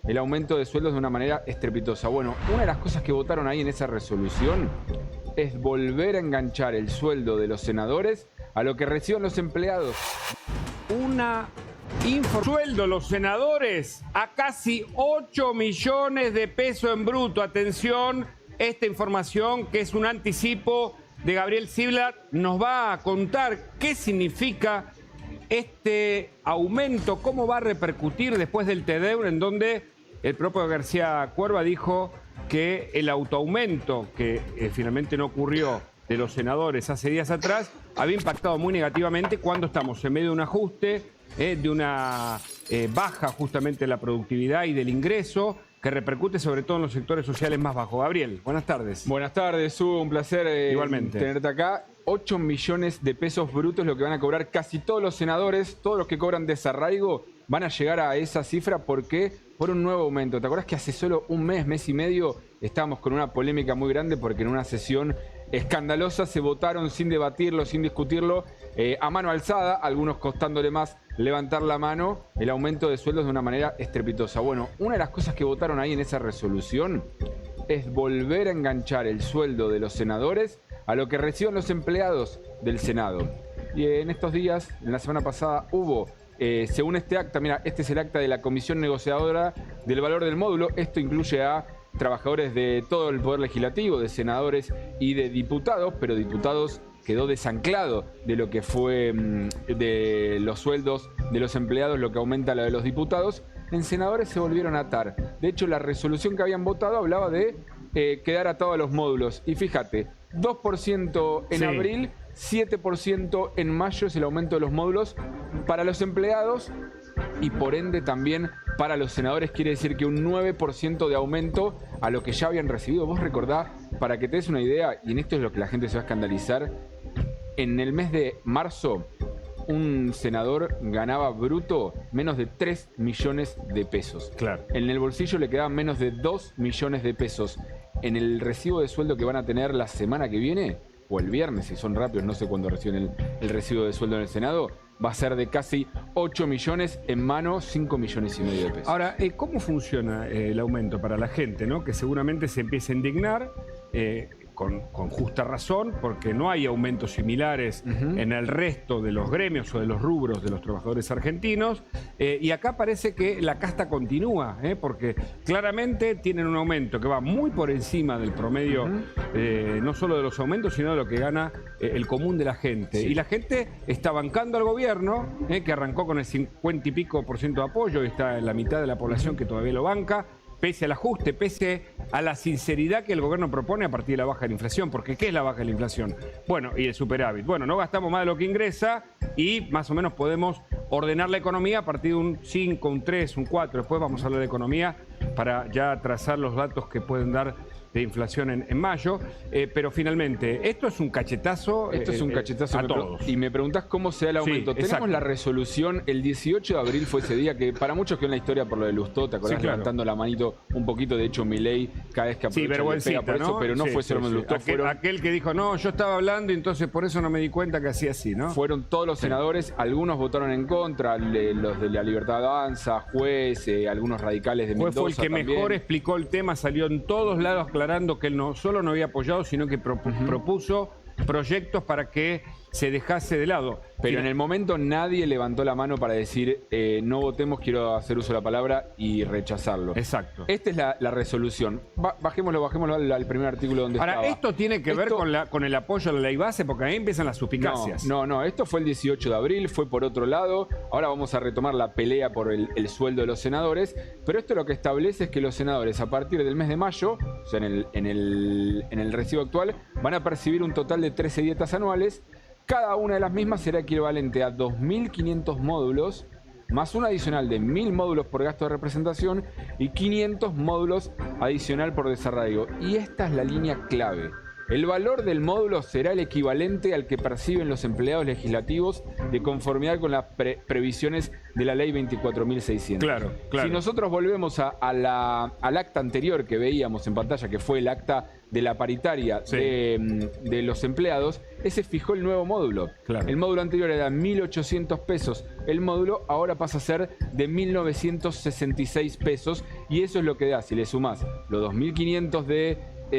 el aumento de sueldos de una manera estrepitosa. Bueno, una de las cosas que votaron ahí en esa resolución es volver a enganchar el sueldo de los senadores a lo que reciben los empleados. Sueldo los senadores a casi 8 millones de pesos en bruto. Atención, esta información que es un anticipo de Gabriel Ziblatt nos va a contar qué significa este aumento, cómo va a repercutir después del TEDEUR, en donde el propio García Cuerva dijo que el autoaumento que finalmente no ocurrió de los senadores hace días atrás había impactado muy negativamente cuando estamos en medio de un ajuste, de una baja justamente de la productividad y del ingreso, que repercute sobre todo en los sectores sociales más bajos. Gabriel, buenas tardes. Buenas tardes, Hugo, un placer igualmente tenerte acá. 8 millones de pesos brutos lo que van a cobrar casi todos los senadores, todos los que cobran desarraigo van a llegar a esa cifra porque por un nuevo aumento. ¿Te acuerdas que hace solo un mes y medio estábamos con una polémica muy grande porque en una sesión escandalosa se votaron sin debatirlo, sin discutirlo, a mano alzada, algunos costándole más levantar la mano, el aumento de sueldos de una manera estrepitosa? Bueno, una de las cosas que votaron ahí en esa resolución es volver a enganchar el sueldo de los senadores a lo que reciben los empleados del Senado. Y en estos días, en la semana pasada, hubo, según este acta, mira, este es el acta de la Comisión Negociadora del Valor del Módulo. Esto incluye a trabajadores de todo el Poder Legislativo, de senadores y de diputados, pero diputados quedó desanclado de lo que fue de los sueldos de los empleados, lo que aumenta la de los diputados. En senadores se volvieron a atar. De hecho, la resolución que habían votado hablaba de quedar atado a los módulos. Y fíjate, 2% en abril, 7% en mayo es el aumento de los módulos para los empleados y por ende también para los senadores. Quiere decir que un 9% de aumento a lo que ya habían recibido. Vos recordás, para que te des una idea, y en esto es lo que la gente se va a escandalizar, en el mes de marzo un senador ganaba bruto menos de 3 millones de pesos. Claro. En el bolsillo le quedaban menos de 2 millones de pesos. En el recibo de sueldo que van a tener la semana que viene, o el viernes, si son rápidos, no sé cuándo reciben el recibo de sueldo en el Senado, va a ser de casi 8 millones, en mano 5 millones y medio de pesos. Ahora, ¿cómo funciona el aumento para la gente, ¿no? Que seguramente se empieza a indignar, con justa razón, porque no hay aumentos similares en el resto de los gremios o de los rubros de los trabajadores argentinos. Y acá parece que la casta continúa, porque claramente tienen un aumento que va muy por encima del promedio, no solo de los aumentos, sino de lo que gana el común de la gente. Sí. Y la gente está bancando al gobierno, que arrancó con el 50 y pico % de apoyo, y está en la mitad de la población que todavía lo banca, pese al ajuste, pese a la sinceridad que el gobierno propone a partir de la baja de la inflación. Porque ¿qué es la baja de la inflación? Bueno, y el superávit. Bueno, no gastamos más de lo que ingresa y más o menos podemos ordenar la economía a partir de un 5, un 3, un 4. Después vamos a hablar de economía para ya trazar los datos que pueden dar de inflación en mayo, pero finalmente, esto es un cachetazo. Esto es un cachetazo a todos. Y me preguntás cómo se da el aumento. Sí, tenemos exacto. la resolución, el 18 de abril fue ese día que para muchos quedó en la historia por lo de Lustó, ¿te acordás? Sí, claro. Levantando la manito un poquito, de hecho Milei cada vez que Sí, aprovecha le pega por eso, pero no fue solo Lustó, aquel que dijo, no, yo estaba hablando y entonces por eso no me di cuenta que hacía así, ¿no? Fueron todos los senadores, algunos votaron en contra, los de La Libertad Avanza, Juez, algunos radicales de Mendoza Fue el que también. mejor explicó el tema, salió en todos lados aclarando que él no solo no había apoyado, sino que propuso proyectos para que se dejase de lado. Pero en el momento nadie levantó la mano para decir no votemos, quiero hacer uso de la palabra y rechazarlo. Exacto. Esta es la resolución. Bajémoslo al primer artículo donde Ahora, estaba. esto tiene que ver con el apoyo a la ley base, porque ahí empiezan las suspicacias. No, esto fue el 18 de abril, fue por otro lado. Ahora vamos a retomar la pelea por el sueldo de los senadores, pero esto lo que establece es que los senadores a partir del mes de mayo, o sea, en el recibo actual, van a percibir un total de 13 dietas anuales. Cada una de las mismas será equivalente a 2.500 módulos, más un adicional de 1.000 módulos por gasto de representación y 500 módulos adicional por desarraigo. Y esta es la línea clave. El valor del módulo será el equivalente al que perciben los empleados legislativos de conformidad con las previsiones de la ley 24.600. Claro. Si nosotros volvemos al acta anterior que veíamos en pantalla, que fue el acta de la paritaria de los empleados, ese fijó el nuevo módulo. Claro. El módulo anterior era 1.800 pesos. El módulo ahora pasa a ser de 1.966 pesos Y eso es lo que da, si le sumás los 2.500 de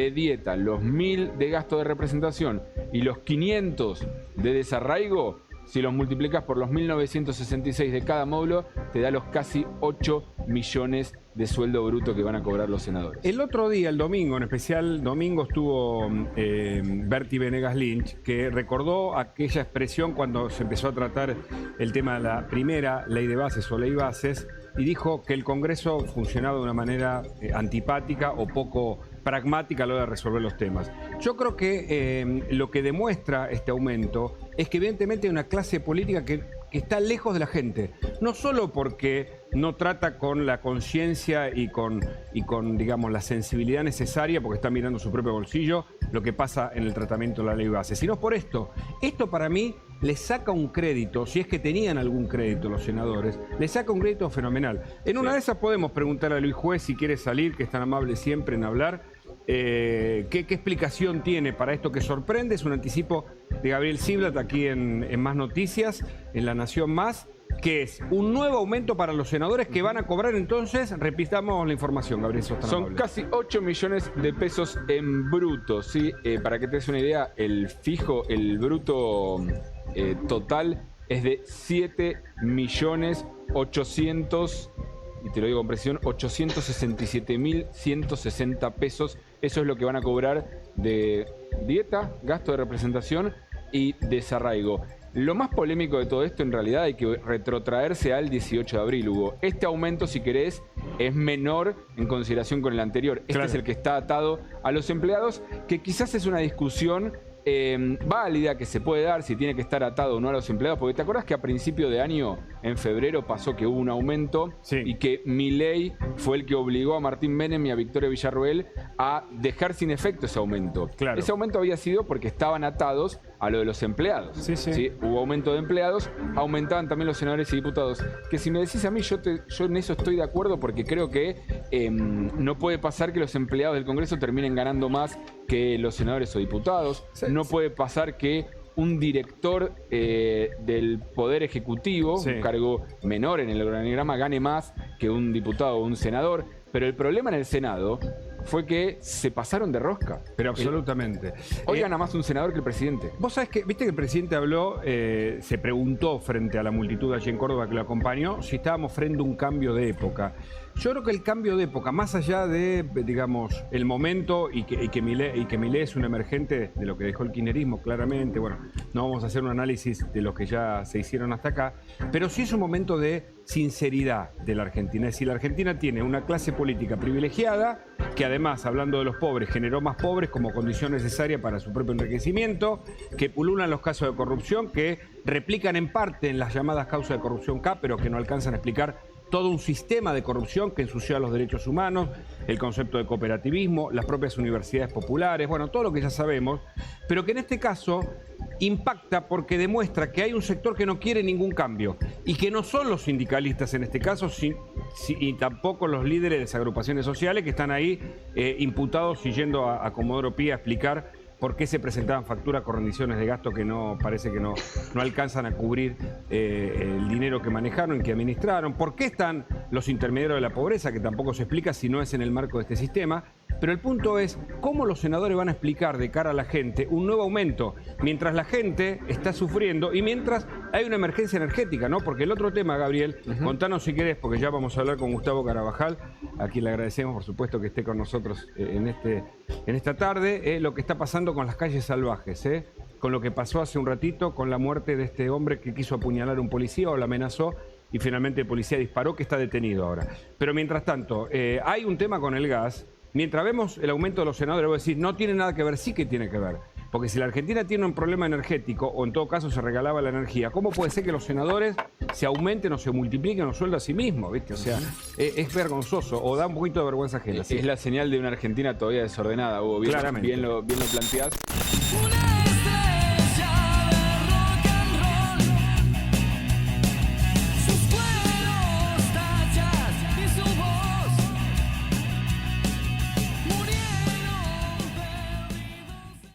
dieta, los 1.000 de gasto de representación y los 500 de desarraigo, si los multiplicas por los 1.966 de cada módulo, te da los casi 8 millones de sueldo bruto que van a cobrar los senadores. El otro día, el domingo, en especial domingo, estuvo Bertie Venegas Lynch, que recordó aquella expresión cuando se empezó a tratar el tema de la primera ley de bases o ley bases, y dijo que el Congreso funcionaba de una manera antipática o poco pragmática a la hora de resolver los temas. Yo creo que lo que demuestra este aumento es que evidentemente hay una clase política que está lejos de la gente, no solo porque no trata con la conciencia y con, digamos, la sensibilidad necesaria, porque está mirando su propio bolsillo, lo que pasa en el tratamiento de la ley base, sino por esto. Esto para mí le saca un crédito, si es que tenían algún crédito los senadores, le saca un crédito fenomenal. En una de esas podemos preguntar a Luis Juez si quiere salir, que es tan amable siempre en hablar, ¿qué explicación tiene para esto que sorprende? Es un anticipo de Gabriel Ziblatt aquí en Más Noticias, en La Nación Más, que es un nuevo aumento para los senadores que van a cobrar entonces, repitamos la información, Gabriel. Son casi 8 millones de pesos en bruto, ¿sí? Para que te des una idea, el fijo, el bruto total es de 7.800.000, y te lo digo con precisión, 867.160 pesos. Eso es lo que van a cobrar de dieta, gasto de representación y desarraigo. Lo más polémico de todo esto, en realidad, hay que retrotraerse al 18 de abril, Hugo. Este aumento, si querés, es menor en consideración con el anterior. Este es el que está atado a los empleados, que quizás es una discusión válida que se puede dar si tiene que estar atado o no a los empleados, porque te acuerdas que a principio de año, en febrero, pasó que hubo un aumento y que Milei fue el que obligó a Martín Menem y a Victoria Villarroel a dejar sin efecto ese aumento. Ese aumento había sido porque estaban atados a lo de los empleados. ¿Sí? Hubo aumento de empleados, aumentaban también los senadores y diputados. Que si me decís a mí, yo en eso estoy de acuerdo, porque creo que no puede pasar que los empleados del Congreso terminen ganando más que los senadores o diputados. No puede pasar que un director del Poder Ejecutivo, un cargo menor en el organigrama, gane más que un diputado o un senador. Pero el problema en el Senado fue que se pasaron de rosca. Pero absolutamente. Hoy gana más un senador que el presidente. Vos sabés que, viste que el presidente habló, se preguntó frente a la multitud allí en Córdoba que lo acompañó, si estábamos frente a un cambio de época. Yo creo que el cambio de época, más allá de, digamos, el momento y que Milei es un emergente de lo que dejó el kirchnerismo, claramente, bueno, no vamos a hacer un análisis de los que ya se hicieron hasta acá, pero sí es un momento de sinceridad de la Argentina. Es decir, la Argentina tiene una clase política privilegiada, que además, hablando de los pobres, generó más pobres como condición necesaria para su propio enriquecimiento, que pululan los casos de corrupción, que replican en parte en las llamadas causas de corrupción K, pero que no alcanzan a explicar todo un sistema de corrupción que ensució a los derechos humanos, el concepto de cooperativismo, las propias universidades populares, bueno, todo lo que ya sabemos, pero que en este caso impacta porque demuestra que hay un sector que no quiere ningún cambio y que no son los sindicalistas en este caso y tampoco los líderes de las agrupaciones sociales que están ahí imputados y yendo a Comodoro Pi a explicar por qué se presentaban facturas con rendiciones de gasto que no parece que no alcanzan a cubrir el dinero que manejaron y que administraron. ¿Por qué están los intermediarios de la pobreza? Que tampoco se explica si no es en el marco de este sistema. Pero el punto es cómo los senadores van a explicar de cara a la gente un nuevo aumento mientras la gente está sufriendo y mientras hay una emergencia energética, ¿no? Porque el otro tema, Gabriel, contanos si querés, porque ya vamos a hablar con Gustavo Carabajal, a quien le agradecemos, por supuesto, que esté con nosotros en esta tarde, lo que está pasando con las calles salvajes, con lo que pasó hace un ratito, con la muerte de este hombre que quiso apuñalar a un policía o lo amenazó y finalmente el policía disparó, que está detenido ahora. Pero mientras tanto, hay un tema con el gas. Mientras vemos el aumento de los senadores, voy a decir, no tiene nada que ver, sí que tiene que ver. Porque si la Argentina tiene un problema energético, o en todo caso se regalaba la energía, ¿cómo puede ser que los senadores se aumenten o se multipliquen los sueldos a sí mismos? ¿Viste? O sea, es vergonzoso, o da un poquito de vergüenza ajena. Es la señal de una Argentina todavía desordenada, Hugo. Bien lo planteás.